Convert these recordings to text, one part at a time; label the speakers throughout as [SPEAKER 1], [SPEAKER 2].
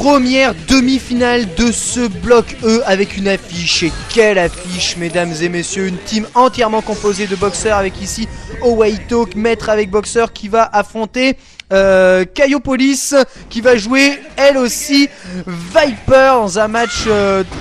[SPEAKER 1] Première demi-finale de ce bloc E avec une affiche. Et quelle affiche, mesdames et messieurs. Une team entièrement composée de boxeurs avec ici Owaito, maître avec boxeur, qui va affronter Kaiopolis, qui va jouer elle aussi Viper dans un match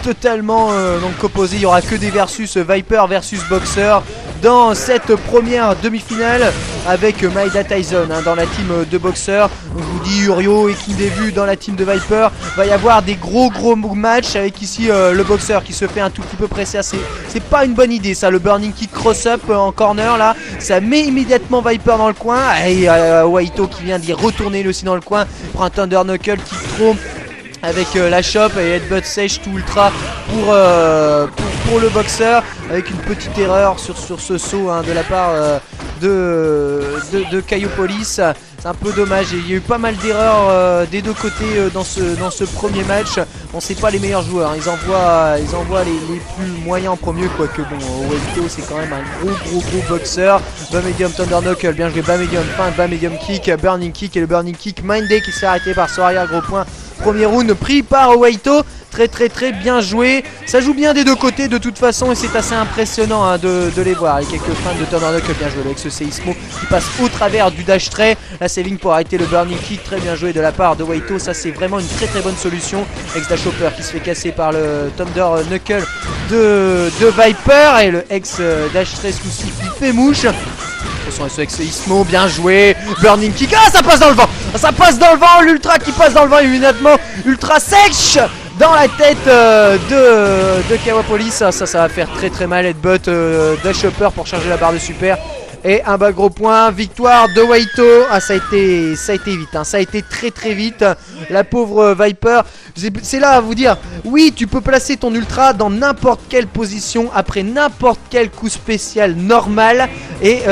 [SPEAKER 1] totalement donc opposé. Il n'y aura que des versus, Viper versus boxeur dans cette première demi-finale avec Maeda Tyson dans la team de boxeur. Donc, je vous dis Urio et Kindevu dans la team de Viper. Va y avoir des gros matchs avec ici le boxeur qui se fait un tout petit peu presser. C'est pas une bonne idée ça, le burning kick cross-up en corner là. Ça met immédiatement Viper dans le coin. Et Waito qui vient d'y retourner lui aussi dans le coin. Prend un Thunder Knuckle qui trompe avec la chop et headbutt sèche tout ultra pour le boxeur, avec une petite erreur sur ce saut de la part de Kaiopolis. C'est un peu dommage, il y a eu pas mal d'erreurs des deux côtés dans ce premier match. Bon, c'est pas les meilleurs joueurs, ils envoient les plus moyens en premier, quoique bon, Waito c'est quand même un gros boxeur. Bas medium Thunder Knuckle, bien joué, bas medium feinte, bas medium kick, burning kick, et le burning kick mindé qui s'est arrêté par son arrière gros point. Premier round pris par Owaito. Très bien joué. Ça joue bien des deux côtés de toute façon et c'est assez impressionnant de les voir. Avec quelques feintes de Thunder Knuckle, bien joué avec ce Seismo qui passe au travers du dash tray. La saving pour arrêter le burning kick, très bien joué de la part de Waito. Ça c'est vraiment une très bonne solution. Ex dash hopper qui se fait casser par le Thunder Knuckle de Viper. Et le ex dash tray ce coup-ci qui fait mouche. Attention avec ce Ismo, bien joué. Burning kick, ah ça passe dans le vent. Ça passe dans le vent, l'ultra qui passe dans le vent immédiatement. Ultra sèche dans la tête de Kaiopolis. Ça va faire très mal. Headbutt, dash upper pour charger la barre de super. Et un bas gros point, victoire de Waito. Ah ça a été vite, ça a été très vite. La pauvre Viper, c'est là à vous dire, oui tu peux placer ton ultra dans n'importe quelle position après n'importe quel coup spécial normal. Et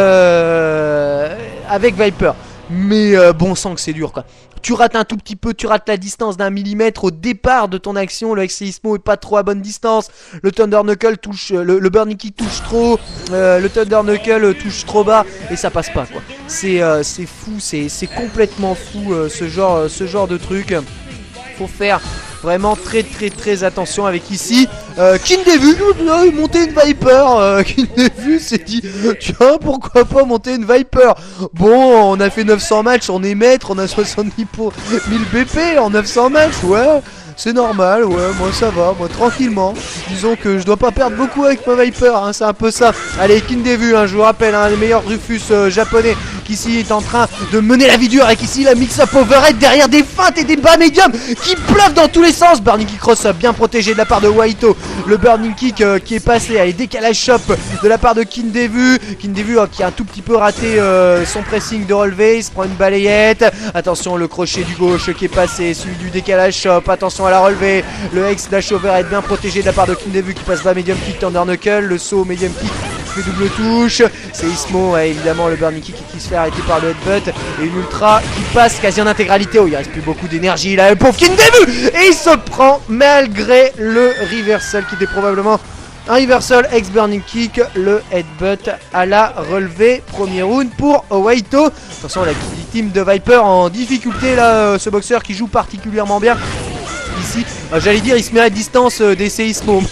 [SPEAKER 1] avec Viper. Mais bon sang que c'est dur quoi. Tu rates un tout petit peu, tu rates la distance d'un millimètre au départ de ton action. Le Exeismo est pas trop à bonne distance. Le Thunder Knuckle touche, le Burning Kick touche trop. Le Thunder Knuckle touche trop bas et ça passe pas quoi. C'est fou, c'est complètement fou ce genre de truc. Faut faire vraiment très attention avec ici Kindevu monter une Viper. Kindevu s'est dit tiens pourquoi pas monter une Viper. Bon on a fait 900 matchs, on est maître, on a 70 pour 1000 BP en 900 matchs, ouais c'est normal, ouais, moi ça va, moi tranquillement. Disons que je dois pas perdre beaucoup avec ma Viper, c'est un peu ça. Allez, Kindevu, je vous rappelle, un des meilleurs Rufus japonais qui ici est en train de mener la vie dure avec ici la mix-up overhead derrière des feintes et des bas médiums qui bluffent dans tous les sens. Burning kick cross-up bien protégé de la part de Waito. Le burning kick qui est passé, allez, décalage chop de la part de Kindevu. Kindevu qui a un tout petit peu raté son pressing de relevé, il se prend une balayette. Attention, le crochet du gauche qui est passé, celui du décalage chop, attention à la relevée, le X dash overhead bien protégé de la part de Kindevu qui passe bas medium kick Thunder Knuckle, le saut medium kick fait double touche, c'est Ismo, ouais, évidemment le burning kick qui se fait arrêter par le headbutt et une ultra qui passe quasi en intégralité. Oh il reste plus beaucoup d'énergie là, le pauvre Kindevu, et il se prend malgré le reversal qui était probablement un reversal ex burning kick, le headbutt à la relevée. Premier round pour Owaito. Attention la team de Viper en difficulté là, ce boxeur qui joue particulièrement bien ici, j'allais dire il se met à distance des séismos.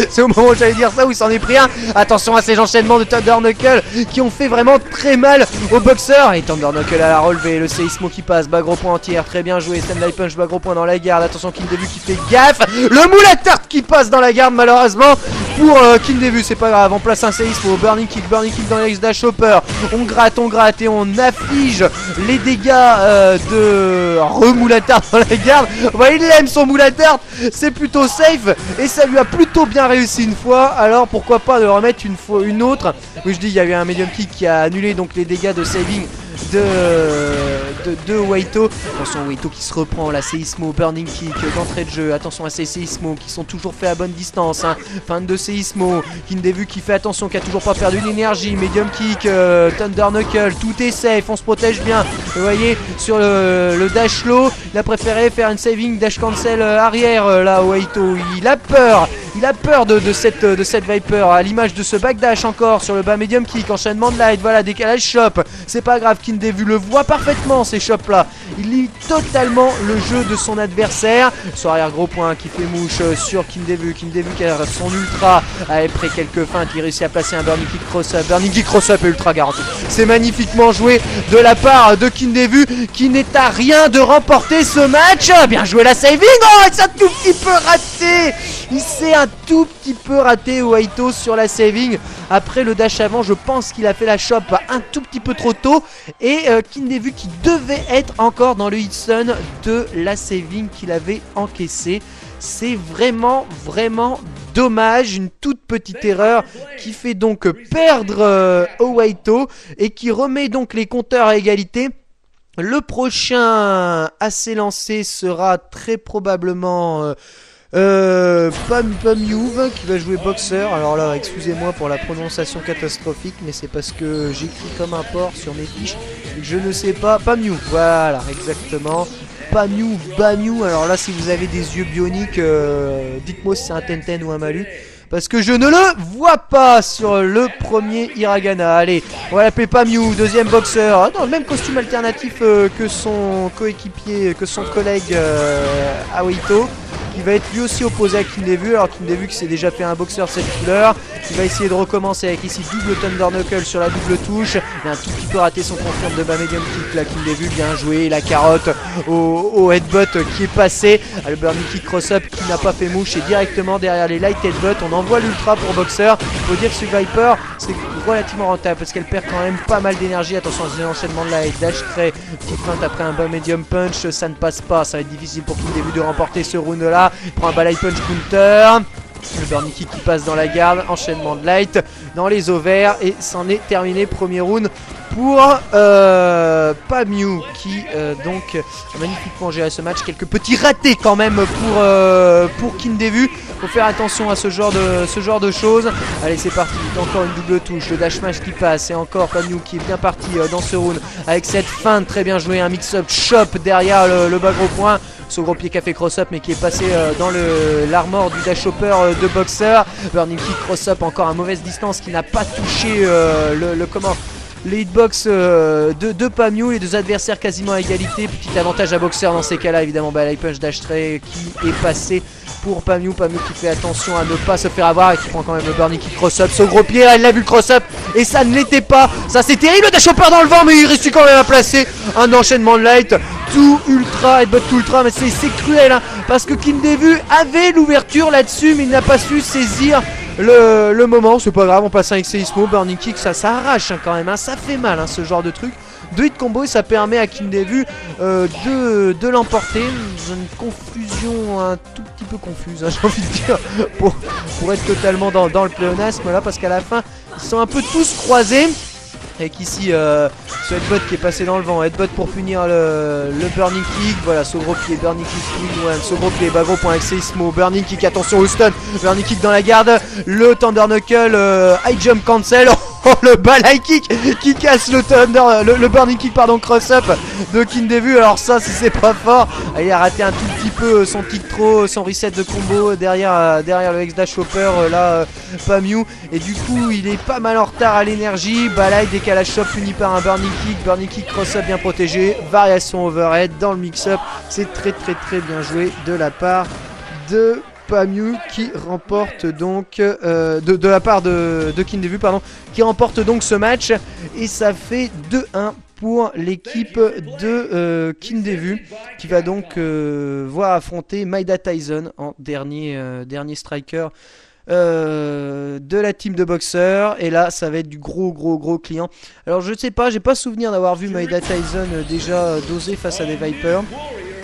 [SPEAKER 1] C'est au moment où j'allais dire ça où il s'en est pris un. Attention à ces enchaînements de Thunder Knuckle qui ont fait vraiment très mal au boxeur. Et Thunder Knuckle à la relevée, le séismo qui passe, bas gros point entière, très bien joué. Stand punch, bas gros point dans la garde. Attention Kindevu qui fait gaffe, le moule à tarte qui passe dans la garde malheureusement pour Kindevu, c'est pas grave. On place un séismo, burning kick dans l'ex dash hopper. On gratte et on afflige les dégâts de remoule à tarte dans la garde. Ouais, il aime son moule à tarte, c'est plutôt safe et ça lui a plutôt bien réussi une fois, alors pourquoi pas le remettre une autre. Oui je dis il y a eu un medium kick qui a annulé donc les dégâts de saving de Waito. Attention Waito qui se reprend, la Seismo, burning kick d'entrée de jeu. Attention à ces Seismo qui sont toujours faits à bonne distance, fin de Seismo. Kindevu qui fait attention, qui a toujours pas perdu l'énergie. Medium kick, Thunder Knuckle, tout est safe, on se protège bien. Vous voyez sur le dash low, il a préféré faire une saving dash cancel arrière là Waito, il a peur Il a peur de cette Viper, à l'image de ce backdash encore sur le bas medium kick, enchaînement de light, voilà, décalage chop. C'est pas grave, Kindevu le voit parfaitement ces chops là. Il lit totalement le jeu de son adversaire. Son arrière gros point qui fait mouche sur Kindevu. Kindevu qui a son ultra après quelques feintes, il réussit à placer un burning kick cross-up. Burning kick cross-up et ultra garanti. C'est magnifiquement joué de la part de Kindevu qui n'est à rien de remporter ce match. Bien joué la saving. Oh, il s'est un tout petit peu raté. Il s'est un tout petit peu raté Waito sur la saving. Après le dash avant, je pense qu'il a fait la chop un tout petit peu trop tôt. Et Kindevu qui devait être encore dans le hitstun de la saving qu'il avait encaissé. C'est vraiment dommage, une toute petite erreur qui fait donc perdre Waito et qui remet donc les compteurs à égalité. Le prochain à s'élancer sera très probablement Pamyuv qui va jouer boxeur. Alors là, excusez-moi pour la prononciation catastrophique, mais c'est parce que j'écris comme un porc sur mes fiches et que je ne sais pas. Pamyuv, voilà, exactement. Pamyuv, Bamyuv. Alors là, si vous avez des yeux bioniques, dites-moi si c'est un Tenten ou un Malu. Parce que je ne le vois pas sur le premier Hiragana. Allez, on va l'appeler Pamyuv, deuxième boxeur. Dans le même costume alternatif que son coéquipier, que son collègue Awaito. Qui va être lui aussi opposé à Kindevu. Alors Kindevu qui s'est déjà fait un boxeur cette couleur. Qui va essayer de recommencer avec ici double Thunder Knuckle sur la double touche. Il a un tout petit peu raté son confirme de bas medium kick là. Kindevu bien joué. La carotte au headbutt qui est passé. Le burning kick cross-up qui n'a pas fait mouche. Et directement derrière les light headbutt. On envoie l'ultra pour boxeur. Faut dire que ce Viper c'est relativement rentable parce qu'elle perd quand même pas mal d'énergie. Attention à l'enchaînement de light. Dash trait. Petite feinte après un bas medium punch. Ça ne passe pas. Ça va être difficile pour Kindevu de remporter ce round là. Il prend un balai punch counter. Le burning kick qui passe dans la garde. Enchaînement de light dans les ovaires. Et c'en est terminé. Premier round pour Pamyuv qui donc a magnifiquement géré ce match. Quelques petits ratés quand même pour Kindevu. Faut faire attention à ce genre de choses. Allez, c'est parti. Encore une double touche. Le dash smash qui passe. Et encore Pamyuv qui est bien parti dans ce round. Avec cette feinte très bien jouée. Un mix-up chop derrière le bas gros point. Ce gros pied qui a fait cross-up mais qui est passé dans l'armor du dash hopper de boxer. Burning kick cross-up. Encore à mauvaise distance qui n'a pas touché les hitbox de Pamyuv, les deux adversaires quasiment à égalité. Petit avantage à boxeur dans ces cas-là, évidemment. Balai punch dash tray qui est passé pour Pamyuv. Pamyuv qui fait attention à ne pas se faire avoir et qui prend quand même le burning kick cross-up. Ce gros pied, elle l'a vu le cross-up et ça ne l'était pas. Ça c'est terrible, le dash hopper dans le vent, mais il réussit quand même à placer un enchaînement de light. Tout ultra, headbutt tout ultra, mais c'est cruel hein, parce que Kindevu avait l'ouverture là-dessus, mais il n'a pas su saisir le moment. C'est pas grave, on passe un XCismo, burning kick, ça arrache hein, quand même, hein, ça fait mal hein, ce genre de truc. Deux hit combo et ça permet à Kindevu de l'emporter. Une confusion un tout petit peu confuse, hein, j'ai envie de dire, pour être totalement dans le pléonasme là, parce qu'à la fin, ils sont un peu tous croisés. Avec ici ce headbutt qui est passé dans le vent, headbutt pour punir le burning kick, voilà ce gros pied, burning kick swing one, ce gros pied, bas gros point avec Seismo, burning kick, attention au stun, burning kick dans la garde, le Thunder Knuckle, high jump cancel, oh le balai kick qui casse le burning kick pardon, cross-up de Kindevu. Alors ça si c'est pas fort, il a raté un tout petit peu son kick throw, son reset de combo derrière le X-Dash Hopper là Pamyuv, et du coup il est pas mal en retard à l'énergie. Balai décalage chop puni par un burning kick cross-up bien protégé, variation overhead dans le mix-up. C'est très bien joué de la part de Pamyuv qui remporte donc de la part de Kindevu pardon, qui remporte donc ce match et ça fait 2-1 pour l'équipe de Kindevu qui va donc voir affronter Maeda Tyson en dernier striker de la team de boxeurs. Et là ça va être du gros client. Alors je sais pas, j'ai pas souvenir d'avoir vu Maeda Tyson déjà doser face à des Vipers.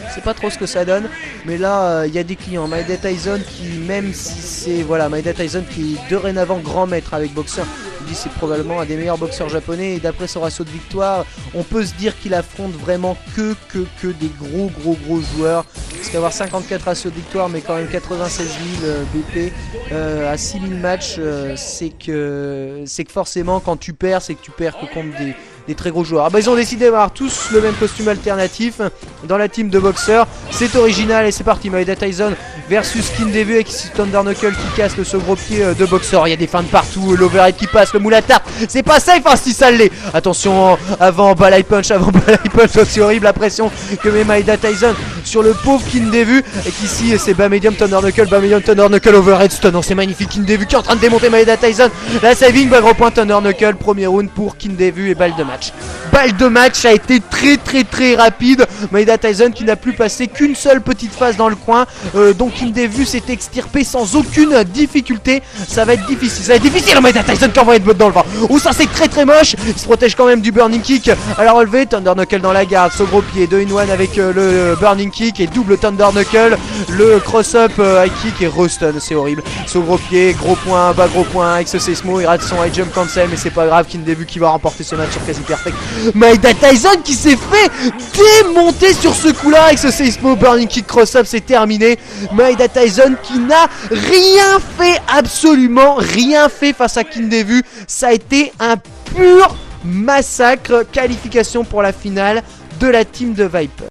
[SPEAKER 1] Je sais pas trop ce que ça donne, mais là il y a des clients. Maeda Tyson qui, même si c'est voilà, Maeda Tyson qui est dorénavant grand maître avec boxeur, je dis c'est probablement un des meilleurs boxeurs japonais et d'après son ratio de victoire, on peut se dire qu'il affronte vraiment que des gros joueurs. Parce qu'avoir 54 ratios de victoire mais quand même 96 000 BP à 6000 matchs, c'est que forcément quand tu perds, c'est que tu perds que contre des très gros joueurs. Ah bah ils ont décidé d'avoir tous le même costume alternatif dans la team de boxeurs. C'est original et c'est parti. Maeda Tyson versus King Devu avec ici Thunder Knuckle qui casse le saut gros pied de boxeur. Il y a des feintes partout, l'overhead qui passe, le moule à tarte. C'est pas safe, hein, si ça l'est. Attention, avant balai punch, c'est horrible la pression que met Maeda Tyson sur le pauvre King Devu. Et qu'ici c'est bas medium Thunder Knuckle overhead stun. Non, c'est magnifique, King Devu qui est en train de démonter Maeda Tyson. La saving, gros point Thunder Knuckle, premier round pour King Devu et balle de match. Balle de match a été très rapide. Maeda Tyson qui n'a plus passé qu'une seule petite phase dans le coin. Donc King Devu s'est extirpé sans aucune difficulté. Ça va être difficile. Maeda Tyson qui envoie une botte dans le vent. Ouh, ça c'est très moche. Il se protège quand même du burning kick à la relevée. Thunder Knuckle dans la garde, saut gros pied, 2-in-1 avec le burning kick et double Thunder Knuckle. Le cross-up high kick et restun, c'est horrible. Saut gros pied, gros point, bas gros point avec ce Seismo. Il rate son high jump cancel, mais c'est pas grave. King Devu qui va remporter ce match sur quasi perfect. Maeda Tyson qui s'est fait démonter sur ce coup-là avec ce Seismo burning kick cross-up, c'est terminé. Maeda Tyson qui n'a rien fait, absolument rien fait face à King Devu. Ça a été un pur massacre. Qualification pour la finale de la team de Viper.